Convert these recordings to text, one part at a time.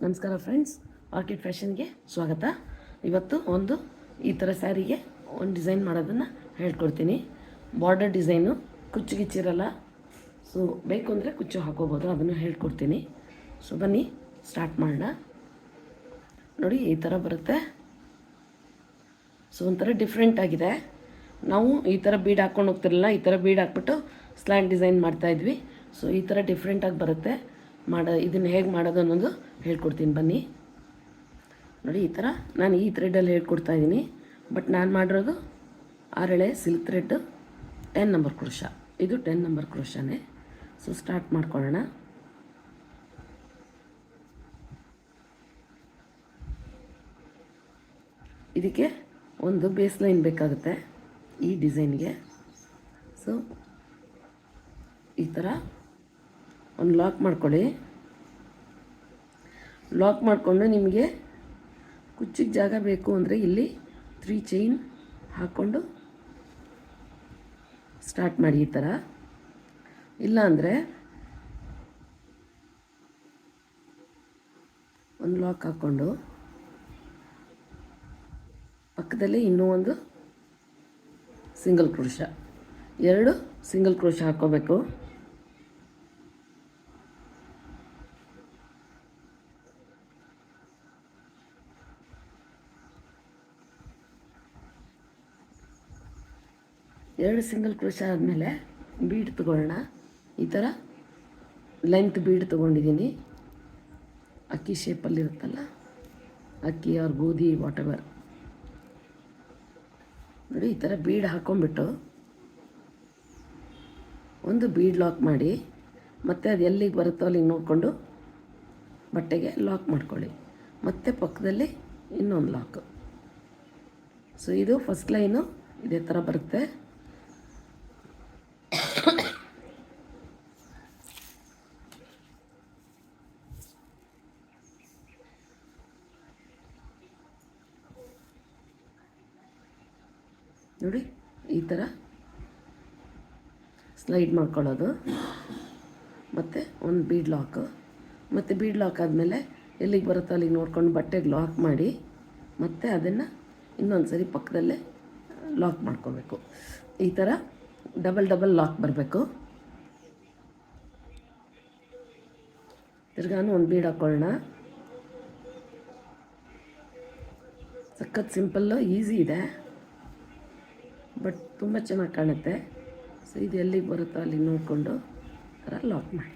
ನಮಸ್ಕಾರ friends, orchid ಫ್ಯಾಷನ್ಗೆ ಸ್ವಾಗತ. ಇವತ್ತು ಒಂದು ಈ ಥರ ಸ್ಯಾರಿಗೆ ಒಂದು ಡಿಸೈನ್ ಮಾಡೋದನ್ನು ಹೇಳ್ಕೊಡ್ತೀನಿ. Border design, ಕುಚ್ಚುಗಿಚ್ಚಿರಲ್ಲ. ಸೊ ಬೇಕು ಅಂದರೆ ಕುಚ್ಚು ಹಾಕೋಬೋದು, ಅದನ್ನು ಹೇಳ್ಕೊಡ್ತೀನಿ. ಸೊ ಬನ್ನಿ ಸ್ಟಾರ್ಟ್ ಮಾಡೋಣ. ನೋಡಿ, ಈ ಥರ ಬರುತ್ತೆ. ಸೊ ಒಂಥರ ಡಿಫ್ರೆಂಟ್ ಆಗಿದೆ. ನಾವು ಈ ಥರ ಬೀಡ್ ಹಾಕ್ಕೊಂಡು ಹೋಗ್ತಿರಲಿಲ್ಲ, ಈ ಥರ ಬೀಡ್ ಹಾಕ್ಬಿಟ್ಟು ಸ್ಲ್ಯಾಂಟ್ ಡಿಸೈನ್ ಮಾಡ್ತಾಯಿದ್ವಿ. ಸೊ ಈ ಥರ ಡಿಫ್ರೆಂಟಾಗಿ ಬರುತ್ತೆ. ಇದನ್ನು ಹೇಗೆ ಮಾಡೋದು ಅನ್ನೋದು ಹೇಳ್ಕೊಡ್ತೀನಿ ಬನ್ನಿ. ನೋಡಿ, ಈ ಥರ ನಾನು ಈ ಥ್ರೆಡ್ಡಲ್ಲಿ ಹೇಳ್ಕೊಡ್ತಾ ಇದ್ದೀನಿ. ಬಟ್ ನಾನು ಮಾಡಿರೋದು 6 ಎಳೆ ಸಿಲ್ಕ್ ಥ್ರೆಡ್ 10 ನಂಬರ್ ಕ್ರೋಶ. ಇದು 10 ನಂಬರ್ ಕ್ರೋಶನೇ. ಸೊ ಸ್ಟಾರ್ಟ್ ಮಾಡ್ಕೊಳ್ಳೋಣ. ಇದಕ್ಕೆ ಒಂದು ಬೇಸ್ ಲೈನ್ ಬೇಕಾಗುತ್ತೆ ಈ ಡಿಸೈನ್ಗೆ. ಸೊ ಈ ಥರ ಒಂದು ಲಾಕ್ ಮಾಡ್ಕೊಳ್ಳಿ. ಲಾಕ್ ಮಾಡಿಕೊಂಡು ನಿಮಗೆ ಕುಚ್ಚಿಗೆ ಜಾಗ ಬೇಕು ಅಂದರೆ ಇಲ್ಲಿ 3 ಚೈನ್ ಹಾಕ್ಕೊಂಡು ಸ್ಟಾರ್ಟ್ ಮಾಡಿ. ಈ ಥರ ಇಲ್ಲ ಅಂದರೆ ಒಂದು ಲಾಕ್ ಹಾಕ್ಕೊಂಡು ಪಕ್ಕದಲ್ಲಿ ಇನ್ನೂ ಒಂದು ಸಿಂಗಲ್ ಕ್ರೋಶ, 2 ಸಿಂಗಲ್ ಕ್ರೋಶ ಹಾಕ್ಕೋಬೇಕು. ಎರಡು ಸಿಂಗಲ್ ಕ್ರೋಶ ಆದಮೇಲೆ ಬೀಡ್ ತೊಗೊಳ್ಳೋಣ. ಈ ಥರ ಲೆಂತ್ ಬೀಡ್ ತೊಗೊಂಡಿದ್ದೀನಿ. ಅಕ್ಕಿ ಶೇಪಲ್ಲಿರುತ್ತಲ್ಲ, ಅಕ್ಕಿ ಅವ್ರ ಗೋಧಿ ವಾಟೆವರ್. ನೋಡಿ, ಈ ಥರ ಬೀಡ್ ಹಾಕ್ಕೊಂಬಿಟ್ಟು ಒಂದು ಬೀಡ್ ಲಾಕ್ ಮಾಡಿ, ಮತ್ತು ಅದು ಎಲ್ಲಿಗೆ ಬರುತ್ತೋ ಅಲ್ಲಿಗೆ ನೋಡಿಕೊಂಡು ಬಟ್ಟೆಗೆ ಲಾಕ್ ಮಾಡ್ಕೊಳ್ಳಿ. ಮತ್ತು ಪಕ್ಕದಲ್ಲಿ ಇನ್ನೊಂದು ಲಾಕು. ಸೊ ಇದು ಫಸ್ಟ್ ಲೈನು ಇದೇ ಥರ ಬರುತ್ತೆ. ನೋಡಿ, ಈ ಥರ ಸ್ಲೈಡ್ ಮಾಡ್ಕೊಳ್ಳೋದು, ಮತ್ತು ಒಂದು ಬೀಡ್ ಲಾಕು. ಮತ್ತು ಬೀಡ್ ಲಾಕ್ ಆದಮೇಲೆ ಎಲ್ಲಿಗೆ ಬರುತ್ತೋ ಅಲ್ಲಿಗೆ ನೋಡ್ಕೊಂಡು ಬಟ್ಟೆಗೆ ಲಾಕ್ ಮಾಡಿ, ಮತ್ತು ಅದನ್ನು ಇನ್ನೊಂದು ಸರಿ ಪಕ್ಕದಲ್ಲೇ ಲಾಕ್ ಮಾಡ್ಕೋಬೇಕು. ಈ ಥರ ಡಬಲ್ ಲಾಕ್ ಬರಬೇಕು. ತಿರ್ಗಾನು ಒಂದು ಬೀಡ್ ಹಾಕ್ಕೊಳ್ಳೋಣ. ಸಖತ್ ಸಿಂಪಲ್ಲು, ಈಸಿ ಇದೆ, ಬಟ್ ತುಂಬ ಚೆನ್ನಾಗಿ ಕಾಣುತ್ತೆ. ಸೊ ಇದು ಎಲ್ಲಿಗೆ ಬರುತ್ತೋ ಅಲ್ಲಿಗೆ ನೋಡಿಕೊಂಡು ಥರ ಲಾಕ್ ಮಾಡಿ.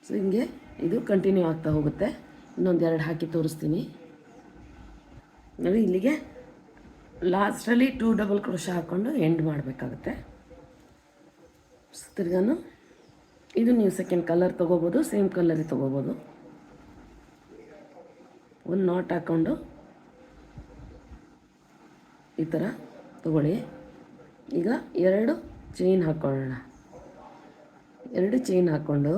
ಸೊ ಹಿಂಗೆ ಇದು ಕಂಟಿನ್ಯೂ ಆಗ್ತಾ ಹೋಗುತ್ತೆ. ಇನ್ನೊಂದು 2 ಹಾಕಿ ತೋರಿಸ್ತೀನಿ. ನೋಡಿ, ಇಲ್ಲಿಗೆ ಲಾಸ್ಟಲ್ಲಿ 2 ಡಬಲ್ ಕ್ರೋಶ ಹಾಕ್ಕೊಂಡು ಎಂಡ್ ಮಾಡಬೇಕಾಗುತ್ತೆ. ತಿರ್ಗಾನು ಇದು ನೀವು ಸೆಕೆಂಡ್ ಕಲರ್ ತೊಗೋಬೋದು, ಸೇಮ್ ಕಲರೇ ತೊಗೋಬೋದು. ಒಂದು ನಾಟ್ ಹಾಕ್ಕೊಂಡು ಈ ಥರ ತೊಗೊಳ್ಳಿ. ಈಗ 2 ಚೈನ್ ಹಾಕ್ಕೊಳ್ಳೋಣ. 2 ಚೈನ್ ಹಾಕ್ಕೊಂಡು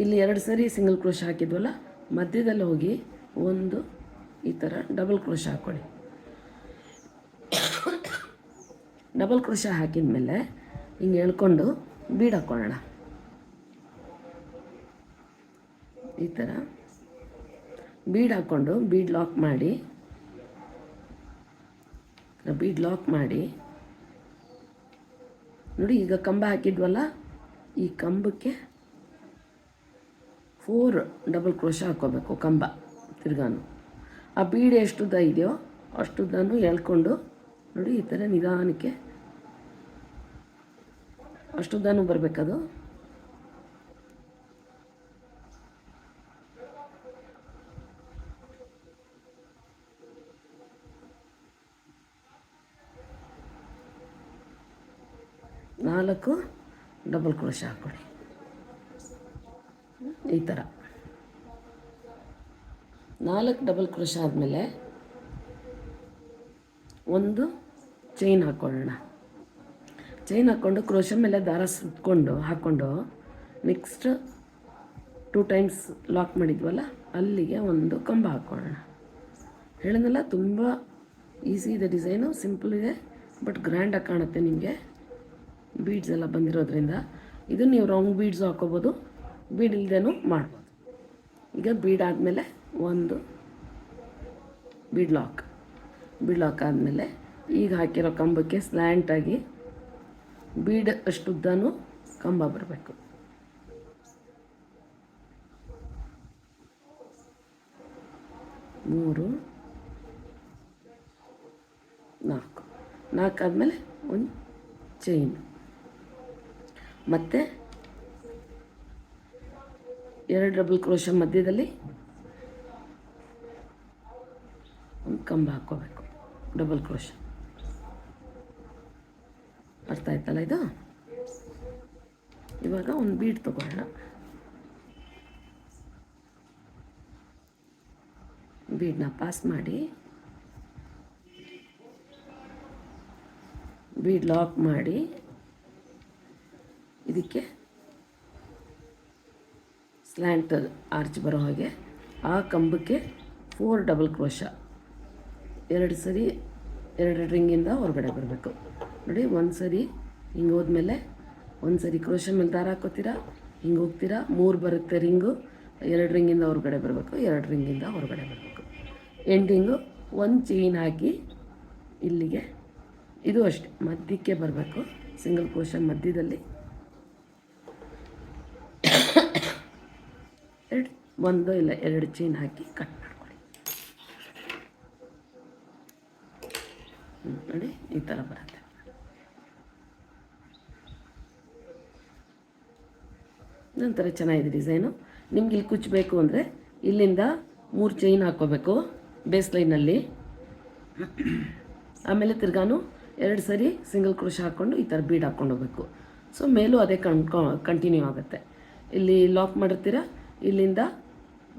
ಇಲ್ಲಿ 2 ಸರಿ ಸಿಂಗಲ್ ಕ್ರೋಶ ಹಾಕಿದ್ವಲ್ಲ, ಮಧ್ಯದಲ್ಲಿ ಹೋಗಿ ಒಂದು ಈ ಥರ ಡಬಲ್ ಕ್ರೋಶ ಹಾಕ್ಕೊಳ್ಳಿ. ಡಬಲ್ ಕ್ರೋಶ ಹಾಕಿದ ಮೇಲೆ ಹಿಂಗೆ ಎಳ್ಕೊಂಡು ಬೀಡ್ ಹಾಕ್ಕೊಳ್ಳೋಣ. ಈ ಥರ ಬೀಡ್ ಹಾಕ್ಕೊಂಡು ಬೀಡ್ ಲಾಕ್ ಮಾಡಿ, ನೋಡಿ, ಈಗ ಕಂಬ ಹಾಕಿದ್ವಲ್ಲ, ಈ ಕಂಬಕ್ಕೆ 4 ಡಬಲ್ ಕ್ರೋಶ ಹಾಕ್ಕೋಬೇಕು. ಕಂಬ ತಿರ್ಗಾನು ಆ ಬೀಡ್ ಎಷ್ಟುದ್ದ ಇದೆಯೋ ಅಷ್ಟುದ್ದನೂ ಎಳ್ಕೊಂಡು, ನೋಡಿ, ಈ ಥರ ನಿಧಾನಕ್ಕೆ ಅಷ್ಟುದ್ದನೂ ಬರಬೇಕದು. ನಾಲ್ಕು ಡಬಲ್ ಕ್ರೋಶ ಹಾಕ್ಕೊಳ್ಳಿ. ಈ ಥರ 4 ಡಬಲ್ ಕ್ರೋಶ ಆದಮೇಲೆ ಒಂದು ಚೈನ್ ಹಾಕ್ಕೊಳ್ಳೋಣ. ಚೈನ್ ಹಾಕ್ಕೊಂಡು ಕ್ರೋಶ ಮೇಲೆ ದಾರ ಸುತ್ಕೊಂಡು ಹಾಕ್ಕೊಂಡು ನೆಕ್ಸ್ಟ್ 2 ಟೈಮ್ಸ್ ಲಾಕ್ ಮಾಡಿದ್ವಲ್ಲ, ಅಲ್ಲಿಗೆ ಒಂದು ಕಂಬ ಹಾಕ್ಕೊಳ್ಳೋಣ. ಹೇಳಿದ್ನಲ್ಲ, ತುಂಬ ಈಸಿ ಇದೆ ಡಿಸೈನು, ಸಿಂಪಲ್ ಇದೆ, ಬಟ್ ಗ್ರ್ಯಾಂಡಾಗಿ ಕಾಣುತ್ತೆ ನಿಮಗೆ ಬೀಡ್ಸ್ ಎಲ್ಲ ಬಂದಿರೋದ್ರಿಂದ. ಇದನ್ನು ನೀವು ರೌಂಡ್ ಬೀಡ್ಸು ಹಾಕ್ಕೋಬೋದು, ಬೀಡ್ ಇಲ್ಲದೇನೂ ಮಾಡ್ಬೋದು. ಈಗ ಬೀಡ್ ಆದಮೇಲೆ ಒಂದು ಬೀಡ್ ಲಾಕ್ ಆದಮೇಲೆ ಈಗ ಹಾಕಿರೋ ಕಂಬಕ್ಕೆ ಸ್ಲ್ಯಾಂಟಾಗಿ ಬೀಡ್ ಅಷ್ಟುದ್ದನೂ ಕಂಬ ಬರಬೇಕು. ಮೂರು, ನಾಲ್ಕು ಆದಮೇಲೆ ಒಂದು ಚೈನ್, ಮತ್ತು 2 ಡಬಲ್ ಕ್ರೋಶ ಮಧ್ಯದಲ್ಲಿ ಒಂದು ಕಂಬ ಹಾಕ್ಕೋಬೇಕು, ಡಬಲ್ ಕ್ರೋಶ. ಅರ್ಥ ಆಯ್ತಲ್ಲ ಇದು? ಇವಾಗ ಒಂದು ಬೀಡ್ ತೊಗೊಳ್ಳೋಣ. ಬೀಡನ್ನ ಪಾಸ್ ಮಾಡಿ ಬೀಡ್ ಲಾಕ್ ಮಾಡಿ ಇದಕ್ಕೆ ಸ್ಲ್ಯಾಂಟ್ ಆರ್ಚ್ ಬರೋ ಹಾಗೆ ಆ ಕಂಬಕ್ಕೆ 4 ಡಬಲ್ ಕ್ರೋಶ 2 ಸರಿ 2 ರಿಂಗಿಂದ ಹೊರಗಡೆ ಬರಬೇಕು. ನೋಡಿ, ಒಂದು ಸರಿ ಹಿಂಗೆ ಹೋದ್ಮೇಲೆ ಒಂದು ಸರಿ ಕ್ರೋಶ ಮೇಲೆ ದಾರ ಹಾಕೋತೀರಾ, ಹಿಂಗೆ ಹೋಗ್ತೀರಾ, 3 ಬರುತ್ತೆ ರಿಂಗು, 2 ರಿಂಗಿಂದ ಹೊರಗಡೆ ಬರಬೇಕು, 2 ರಿಂಗಿಂದ ಹೊರಗಡೆ ಬರಬೇಕು. ಎಂಡಿಂಗು ಒಂದು ಚೈನ್ ಹಾಕಿ ಇಲ್ಲಿಗೆ, ಇದು ಅಷ್ಟೆ ಮಧ್ಯಕ್ಕೆ ಬರಬೇಕು, ಸಿಂಗಲ್ ಕ್ರೋಶ ಮಧ್ಯದಲ್ಲಿ 1 ಇಲ್ಲ 2 ಚೈನ್ ಹಾಕಿ ಕಟ್ ಮಾಡ್ಕೊಳ್ಳಿ. ನೋಡಿ, ಈ ಥರ ಬರುತ್ತೆ. ನಂತರ ಚೆನ್ನಾಗಿದೆ ಡಿಸೈನು. ನಿಮ್ಗೆ ಇಲ್ಲಿ ಕುಚ್ಚಬೇಕು ಅಂದರೆ ಇಲ್ಲಿಂದ 3 ಚೈನ್ ಹಾಕ್ಕೋಬೇಕು ಬೇಸ್ ಲೈನಲ್ಲಿ, ಆಮೇಲೆ ತಿರ್ಗಾನು 2 ಸರಿ ಸಿಂಗಲ್ ಕ್ರೋಶ ಹಾಕ್ಕೊಂಡು ಈ ಥರ ಬೀಡ್ ಹಾಕ್ಕೊಂಡು ಹೋಗ್ಬೇಕು. ಸೊ ಮೇಲೂ ಅದೇ ಕಂಟಿನ್ಯೂ ಆಗುತ್ತೆ. ಇಲ್ಲಿ ಲಾಕ್ ಮಾಡಿರ್ತೀರ, ಇಲ್ಲಿಂದ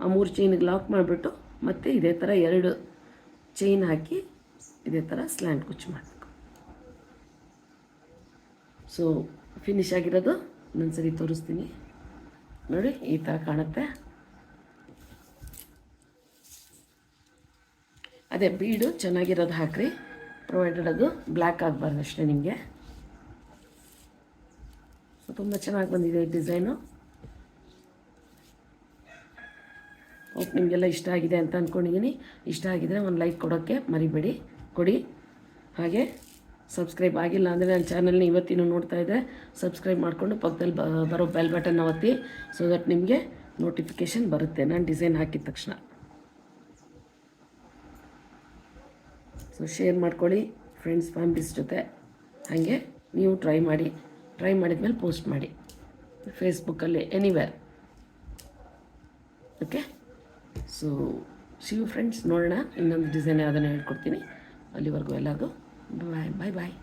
ಆ 3 ಚೈನಿಗೆ ಲಾಕ್ ಮಾಡಿಬಿಟ್ಟು ಮತ್ತೆ ಇದೇ ಥರ 2 ಚೈನ್ ಹಾಕಿ ಇದೇ ಥರ ಸ್ಲ್ಯಾಂಟ್ ಕುಚ್ಚು ಮಾಡಬೇಕು. ಸೊ ಫಿನಿಶ್ ಆಗಿರೋದು ಇನ್ನೊಂದು ಸರಿ ತೋರಿಸ್ತೀನಿ ನೋಡಿ, ಈ ಥರ ಕಾಣುತ್ತೆ. ಅದೇ ಬೀಡು ಚೆನ್ನಾಗಿರೋದು ಹಾಕ್ರಿ, ಪ್ರೊವೈಡೆಡ್ ಅದು ಬ್ಲ್ಯಾಕ್ ಆಗಬಾರ್ದು ಅಷ್ಟೇ ನಿಮಗೆ. ಸೊ ತುಂಬ ಚೆನ್ನಾಗಿ ಬಂದಿದೆ ಈ ಡಿಸೈನು. ಹೋಪ್ ನಿಮಗೆಲ್ಲ ಇಷ್ಟ ಆಗಿದೆ ಅಂತ ಅಂದ್ಕೊಂಡಿದ್ದೀನಿ. ಇಷ್ಟ ಆಗಿದರೆ ಒಂದು ಲೈಕ್ ಕೊಡೋಕ್ಕೆ ಮರಿಬೇಡಿ, ಕೊಡಿ. ಹಾಗೆ ಸಬ್ಸ್ಕ್ರೈಬ್ ಆಗಿಲ್ಲ ಅಂದರೆ ನನ್ನ ಚಾನಲ್ನ ಇವತ್ತಿನೂ ನೋಡ್ತಾ ಇದ್ದರೆ ಸಬ್ಸ್ಕ್ರೈಬ್ ಮಾಡಿಕೊಂಡು ಪಕ್ಕದಲ್ಲಿ ಬರೋ ಬೆಲ್ ಬಟನ್ನ ಒತ್ತಿ, ಸೊ ದಟ್ ನಿಮಗೆ ನೋಟಿಫಿಕೇಷನ್ ಬರುತ್ತೆ ನಾನು ಡಿಸೈನ್ ಹಾಕಿದ ತಕ್ಷಣ. ಸೊ ಶೇರ್ ಮಾಡ್ಕೊಳ್ಳಿ ಫ್ರೆಂಡ್ಸ್ ಫ್ಯಾಮಿಲೀಸ್ ಜೊತೆ. ಹಾಗೆ ನೀವು ಟ್ರೈ ಮಾಡಿದ್ಮೇಲೆ ಪೋಸ್ಟ್ ಮಾಡಿ ಫೇಸ್ಬುಕ್ಕಲ್ಲಿ, anywhere. Okay, so Shiv friends, ನೋಡೋಣ ಇನ್ನೊಂದು ಡಿಸೈನ್ ಯಾವುದನ್ನು ಹೇಳ್ಕೊಡ್ತೀನಿ. ಅಲ್ಲಿವರೆಗೂ ಎಲ್ಲರಿಗೂ ಬಾಯ್ ಬಾಯ್.